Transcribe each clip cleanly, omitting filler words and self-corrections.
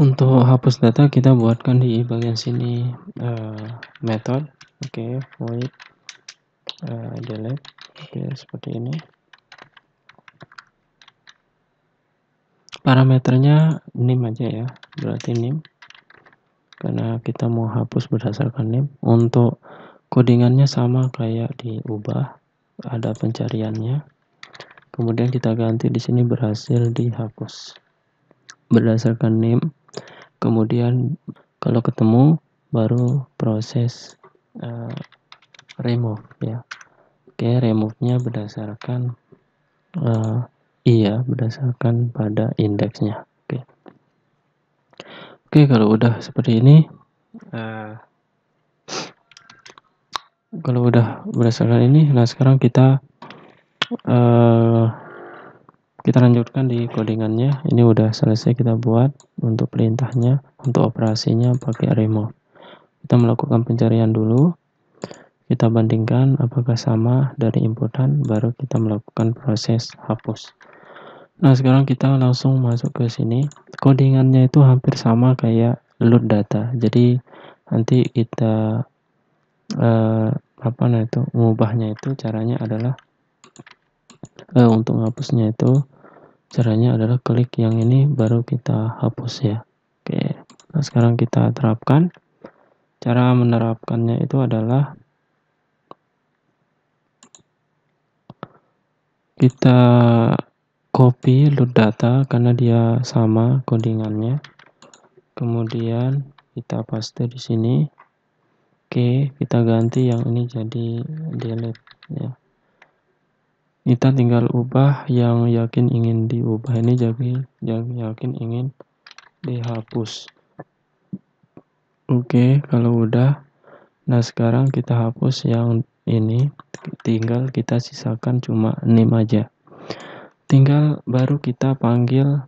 Untuk hapus data kita buatkan di bagian sini method. Oke, void delete. Oke, seperti ini. Parameternya name aja ya, berarti name karena kita mau hapus berdasarkan name. Untuk codingannya sama kayak diubah, ada pencariannya. Kemudian kita ganti di sini berhasil dihapus berdasarkan name. Kemudian kalau ketemu baru proses remove ya. Oke, remove-nya berdasarkan berdasarkan pada indeksnya. Oke, kalau udah seperti ini, kalau udah berdasarkan ini, nah sekarang kita lanjutkan di codingannya. Ini udah selesai kita buat untuk perintahnya, untuk operasinya pakai remove. Kita melakukan pencarian dulu, kita bandingkan apakah sama dari inputan, baru kita melakukan proses hapus. Nah sekarang kita langsung masuk ke sini. Codingannya itu hampir sama kayak load data. Jadi nanti kita mengubahnya itu caranya adalah untuk menghapusnya itu caranya adalah klik yang ini baru kita hapus ya. Oke. Nah sekarang kita terapkan. Cara menerapkannya itu adalah kita copy load data karena dia sama codingannya. Kemudian kita paste di sini. Oke, kita ganti yang ini jadi delete ya. Kita tinggal ubah yang yakin ingin diubah, ini jadi yang yakin ingin dihapus. Oke, kalau udah, nah sekarang kita hapus yang ini, tinggal kita sisakan cuma name aja. Tinggal baru kita panggil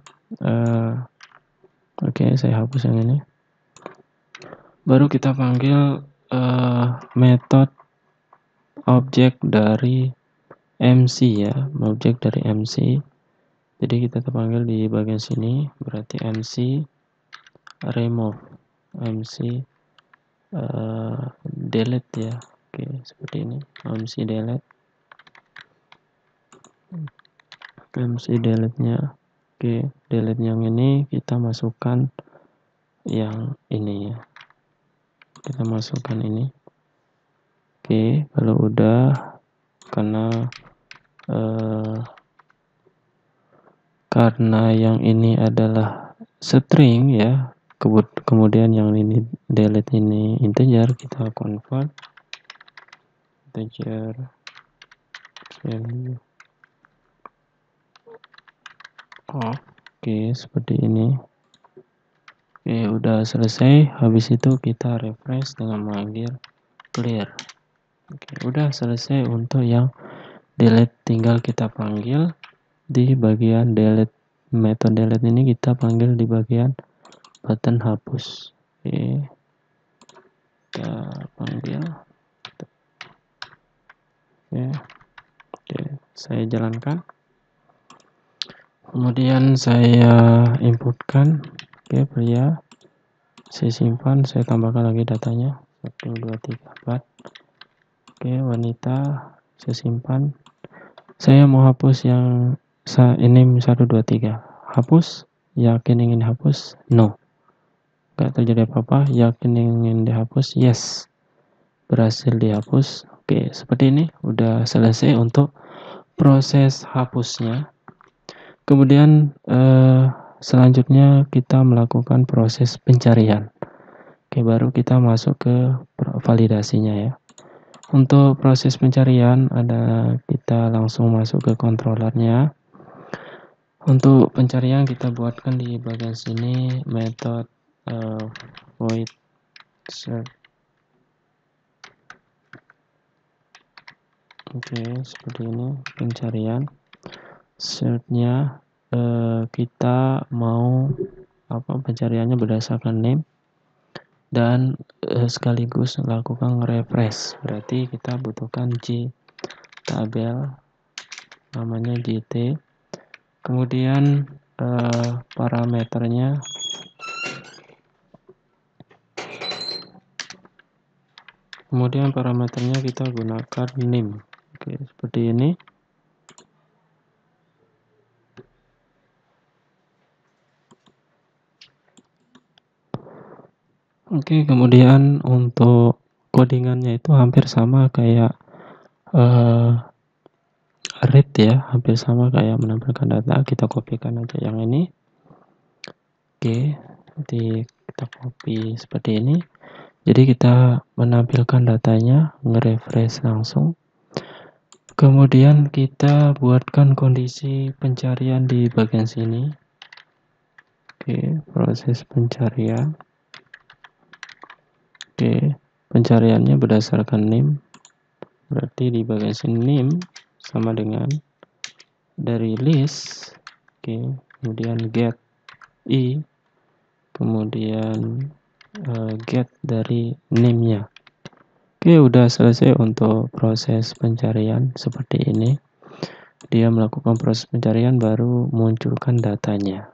oke, saya hapus yang ini. Baru kita panggil metode objek dari MC ya, objek dari MC. Jadi kita terpanggil di bagian sini, berarti MC remove, MC delete ya. Oke, seperti ini, MC delete. MC delete-nya. Oke, delete yang ini kita masukkan yang ini ya. Kita masukkan ini. Oke, kalau udah, karena yang ini adalah string ya, kemudian yang ini delete ini integer, kita convert integer value. Oke, seperti ini. Oke, udah selesai. Habis itu kita refresh dengan memanggil clear. Oke, udah selesai untuk yang delete. Tinggal kita panggil di bagian delete. Metode delete ini kita panggil di bagian button hapus. Oke, kita panggil. Oke, saya jalankan. Kemudian saya inputkan. Oke, pria. Saya simpan, saya tambahkan lagi datanya 1, 2, 3, 4. Oke, wanita, saya simpan. Saya mau hapus yang ini 1, 2, 3. Hapus, yakin ingin hapus? No. Gak terjadi apa-apa. Yakin ingin dihapus? Yes. Berhasil dihapus. Oke, seperti ini. Udah selesai untuk proses hapusnya. Kemudian selanjutnya kita melakukan proses pencarian. Oke, baru kita masuk ke validasinya ya. Untuk proses pencarian kita langsung masuk ke controllernya. Untuk pencarian kita buatkan di bagian sini metode void search. Oke, seperti ini pencarian. Search-nya kita mau pencariannya berdasarkan name dan sekaligus lakukan refresh. Berarti kita butuhkan tabel namanya JT. Kemudian parameternya Kemudian parameternya kita gunakan name. Oke, seperti ini. Oke, kemudian untuk codingannya itu hampir sama kayak read ya, hampir sama kayak menampilkan data. Kita kopikan aja yang ini. Oke, nanti kita copy seperti ini. Jadi kita menampilkan datanya, nge-refresh langsung. Kemudian kita buatkan kondisi pencarian di bagian sini. Oke, proses pencarian. Oke, pencariannya berdasarkan name. Berarti di bagian sini name sama dengan dari list. Oke, kemudian get i, kemudian get dari name-nya. Oke, udah selesai untuk proses pencarian seperti ini. Dia melakukan proses pencarian baru munculkan datanya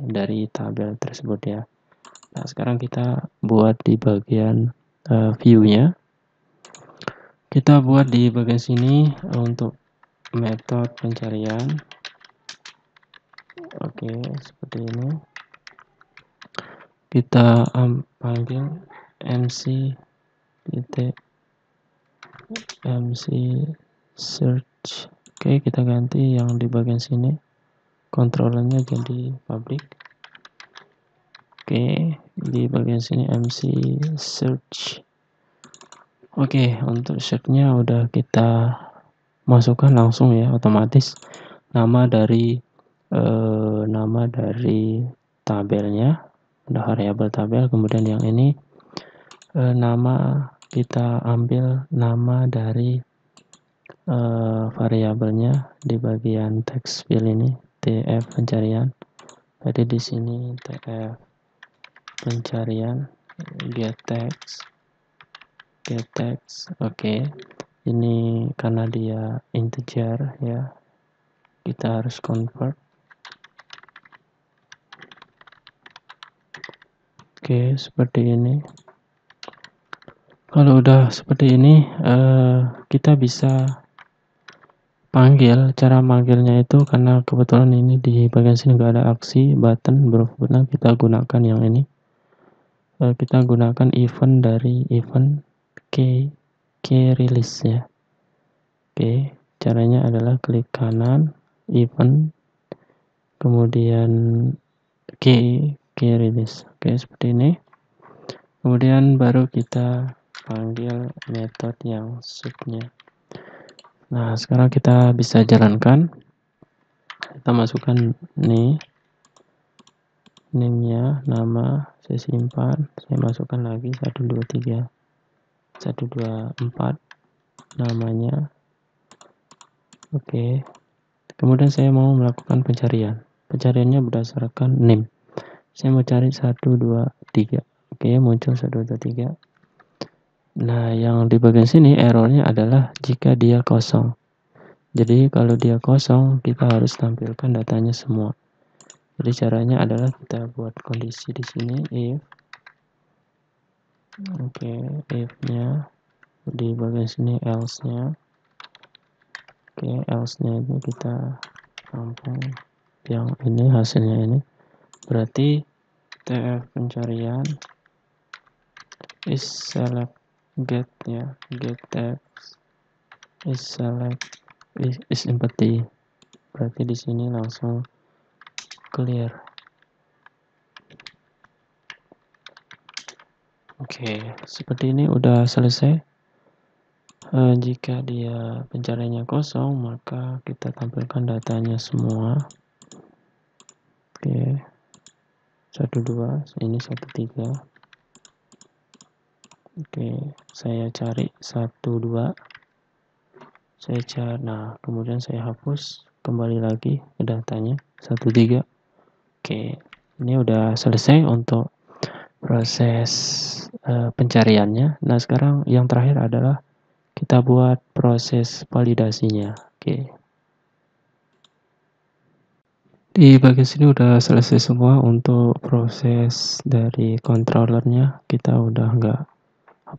dari tabel tersebut ya. Nah, sekarang kita buat di bagian view-nya. Kita buat di bagian sini untuk metode pencarian. Oke, seperti ini. Kita panggil MC search. Oke, kita ganti yang di bagian sini kontrolernya jadi public. Oke, di bagian sini MC search. Oke, untuk search-nya udah kita masukkan langsung ya, otomatis nama dari tabelnya, ada variabel tabel. Kemudian yang ini nama, kita ambil nama dari variabelnya di bagian text field ini, tf pencarian. Jadi di sini tf pencarian get text. Oke, ini karena dia integer ya, kita harus convert. Oke, seperti ini. Kalau udah seperti ini, kita bisa panggil. Cara manggilnya itu karena kebetulan ini di bagian sini nggak ada aksi button berikutnya, kita gunakan yang ini. Kita gunakan event dari event key release ya. Oke, caranya adalah klik kanan event, kemudian key release. Oke, seperti ini. Kemudian baru kita panggil metode yang subnya. Nah, sekarang kita bisa jalankan. Kita masukkan nih name-nya, nama, saya simpan, saya masukkan lagi 123 124 namanya. Oke, kemudian saya mau melakukan pencarian. Pencariannya berdasarkan name. Saya mau cari 123. Oke, muncul 123. Nah, yang di bagian sini errornya adalah jika dia kosong. Jadi kalau dia kosong, kita harus tampilkan datanya semua. Jadi caranya adalah kita buat kondisi di sini if. Oke, if-nya di bagian sini else-nya. Oke, else-nya itu kita tampung yang ini, hasilnya ini. Berarti tf pencarian is select get ya, get text is select is empty. Berarti di sini langsung clear. Oke, seperti ini udah selesai. Jika dia pencariannya kosong, maka kita tampilkan datanya semua. Oke, 12, ini 13. Oke, saya cari 12. Saya cari, nah kemudian saya hapus, kembali lagi ke datanya 13. Oke, ini udah selesai untuk proses pencariannya. Nah, sekarang yang terakhir adalah kita buat proses validasinya. Oke. Di bagian sini udah selesai semua untuk proses dari controllernya. Kita udah nggak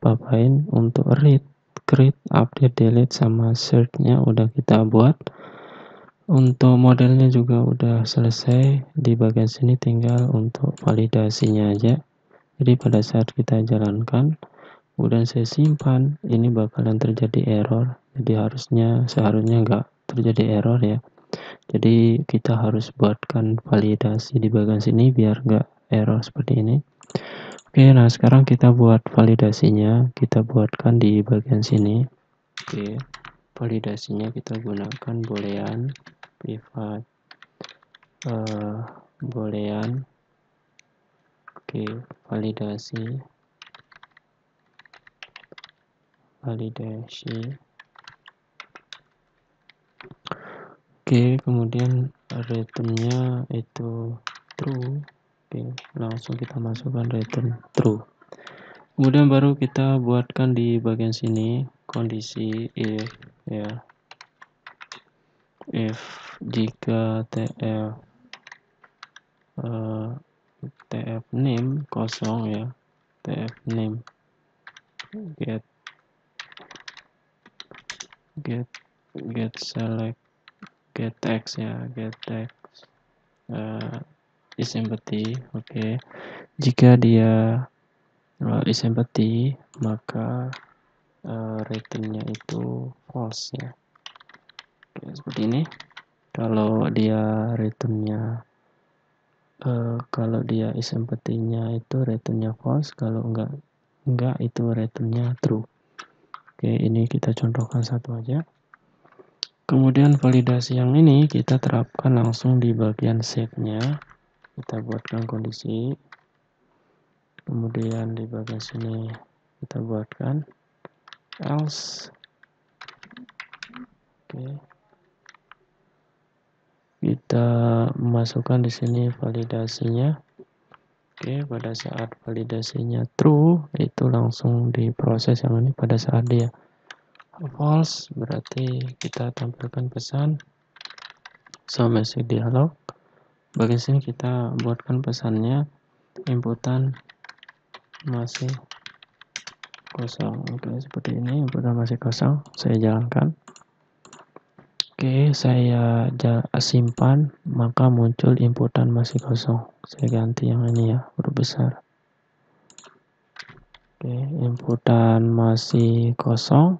apa-apain. Untuk read, create, update, delete, sama search-nya udah kita buat. Untuk modelnya juga udah selesai. Di bagian sini tinggal untuk validasinya aja. Jadi pada saat kita jalankan, kemudian saya simpan, ini bakalan terjadi error. Jadi seharusnya nggak terjadi error ya. Jadi kita harus buatkan validasi di bagian sini biar nggak error seperti ini. Oke, nah sekarang kita buat validasinya. Kita buatkan di bagian sini. Oke, validasinya kita gunakan boolean privat boolean. Oke, validasi Oke, kemudian returnnya itu true. Oke, langsung kita masukkan return true. Kemudian baru kita buatkan di bagian sini kondisi if ya, if jika tf name kosong ya, tf name get select get text ya, get text is empty. Oke, jika dia is empty maka returnnya itu false ya. Oke, seperti ini. Kalau dia returnnya kalau dia is empty-nya itu returnnya false, kalau enggak itu returnnya true. Oke, ini kita contohkan satu aja. Kemudian validasi yang ini kita terapkan langsung di bagian save-nya. Kita buatkan kondisi. Kemudian di bagian sini kita buatkan else. Oke. Kita masukkan di sini validasinya. Oke, pada saat validasinya true, itu langsung diproses yang ini. Pada saat dia false, berarti kita tampilkan pesan show message dialog. Bagian sini kita buatkan pesannya, inputan masih kosong. Oke, seperti ini, inputan masih kosong. Saya jalankan. Oke, saya simpan, maka muncul inputan masih kosong. Saya ganti yang ini ya, huruf besar. Oke, inputan masih kosong.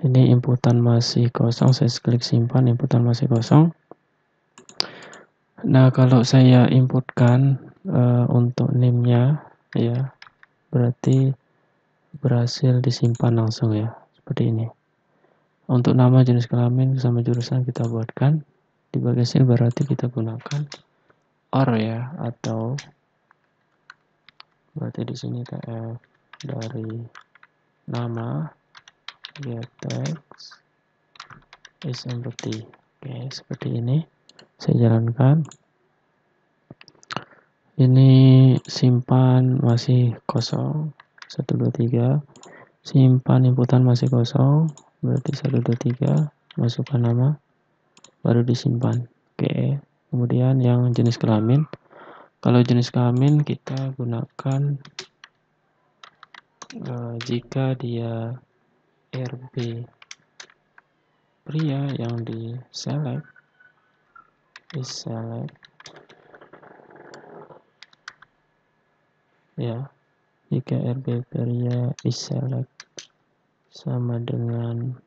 Ini inputan masih kosong, saya klik simpan, inputan masih kosong. Nah, kalau saya inputkan untuk name-nya ya, berarti berhasil disimpan langsung ya, seperti ini. Untuk nama, jenis kelamin sama jurusan kita buatkan. Di bagian sini berarti kita gunakan or ya, atau berarti di sini tf dari nama get text is empty. Oke, seperti ini. Saya jalankan. Ini simpan masih kosong 1 2 3. Simpan inputan masih kosong, berarti 1 2 3. Masukkan nama, baru disimpan. Oke. Kemudian yang jenis kelamin. Kalau jenis kelamin kita gunakan jika dia RB pria yang di select is select ya, jika RB pria is select sama dengan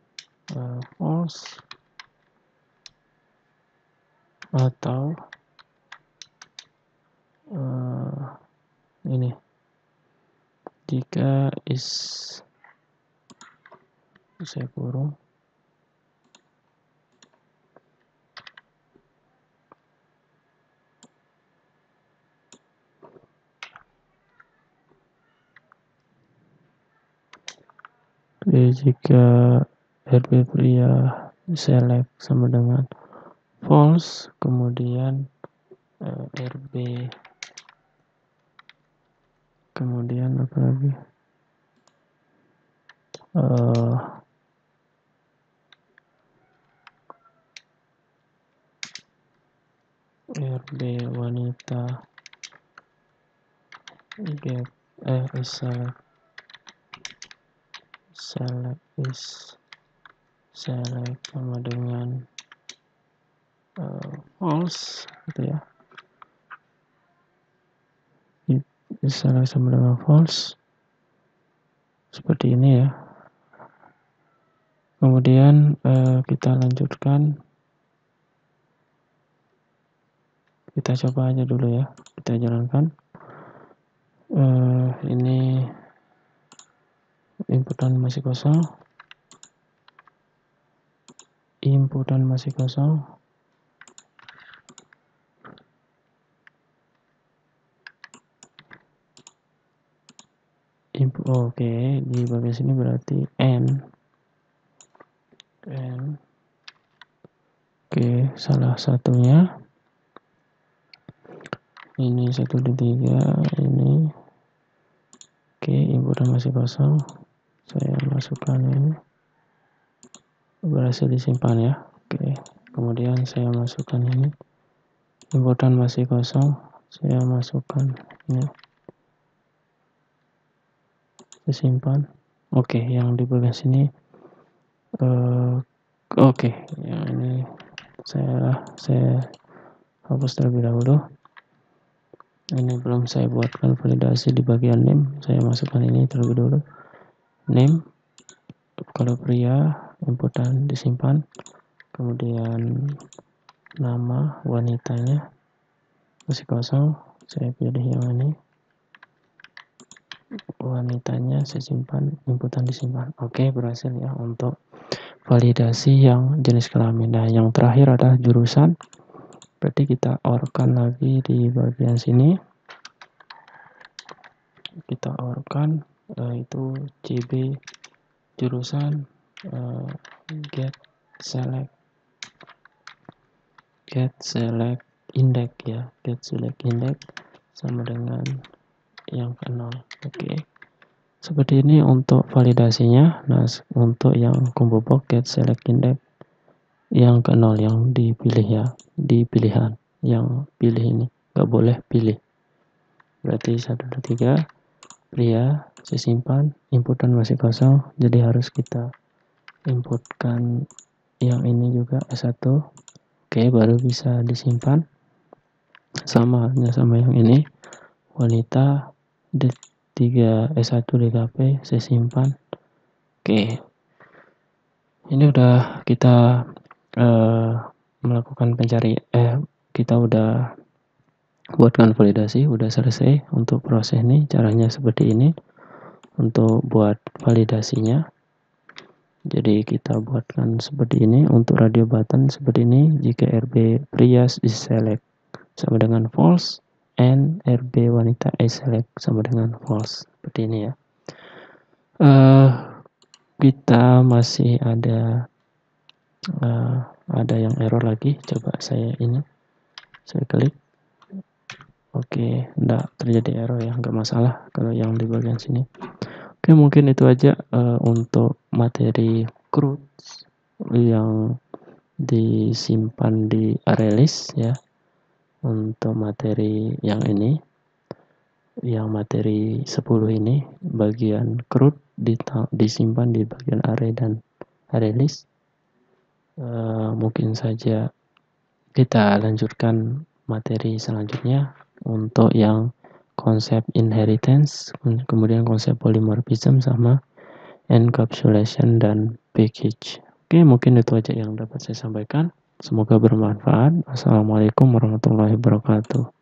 false, atau ini jika is, saya kurung, jika RB pria select sama dengan false, kemudian RB, kemudian apa lagi, RB wanita get is select select is select sama dengan false gitu ya. Select sama dengan false seperti ini ya. Kemudian kita lanjutkan, kita coba aja dulu ya, kita jalankan. Ini inputan masih kosong, inputan masih kosong. Oke, di bagian sini berarti n. Oke, salah satunya ini 1 dan 3 ini. Oke, inputan masih kosong. Saya masukkan ini. Berhasil disimpan ya. Oke, kemudian saya masukkan ini. Inputan masih kosong. Saya masukkan ini. Saya simpan. Oke, yang di bagian sini oke, yang ini saya hapus terlebih dahulu. Ini belum saya buatkan validasi di bagian name. Saya masukkan ini terlebih dahulu. Name, kalau pria, inputan disimpan. Kemudian nama wanitanya masih kosong. Saya pilih yang ini. Wanitanya saya simpan, inputan disimpan. Oke, berhasil ya untuk validasi yang jenis kelamin. Nah, yang terakhir adalah jurusan. Berarti kita OR-kan lagi di bagian sini. Kita OR-kan itu CB jurusan get select index ya, get select index sama dengan yang ke 0. Oke. Seperti ini untuk validasinya. Nah, untuk yang combo box get select index yang ke 0 yang dipilih ya, di pilihan yang pilih ini, nggak boleh pilih. Berarti 1, 2, 3 pria, saya simpan, inputan masih kosong, jadi harus kita inputkan yang ini juga S1. Oke, baru bisa disimpan. Sama yang ini. Wanita D3 S1 DKP saya simpan. Oke. Ini udah kita melakukan kita udah buatkan validasi, udah selesai untuk proses ini. Caranya seperti ini untuk buat validasinya. Jadi kita buatkan seperti ini untuk radio button seperti ini. Jika RB pria is select sama dengan false and RB wanita is select sama dengan false, seperti ini ya. Kita masih ada yang error lagi. Coba saya klik. Oke, enggak terjadi error ya, enggak masalah kalau yang di bagian sini. Oke, mungkin itu aja untuk materi CRUD yang disimpan di ArrayList ya. Untuk materi yang ini, yang materi 10 ini, bagian CRUD disimpan di bagian array dan ArrayList. Mungkin saja kita lanjutkan materi selanjutnya untuk yang konsep inheritance, kemudian konsep polymorphism sama encapsulation dan package. Oke, mungkin itu aja yang dapat saya sampaikan. Semoga bermanfaat. Assalamualaikum warahmatullahi wabarakatuh.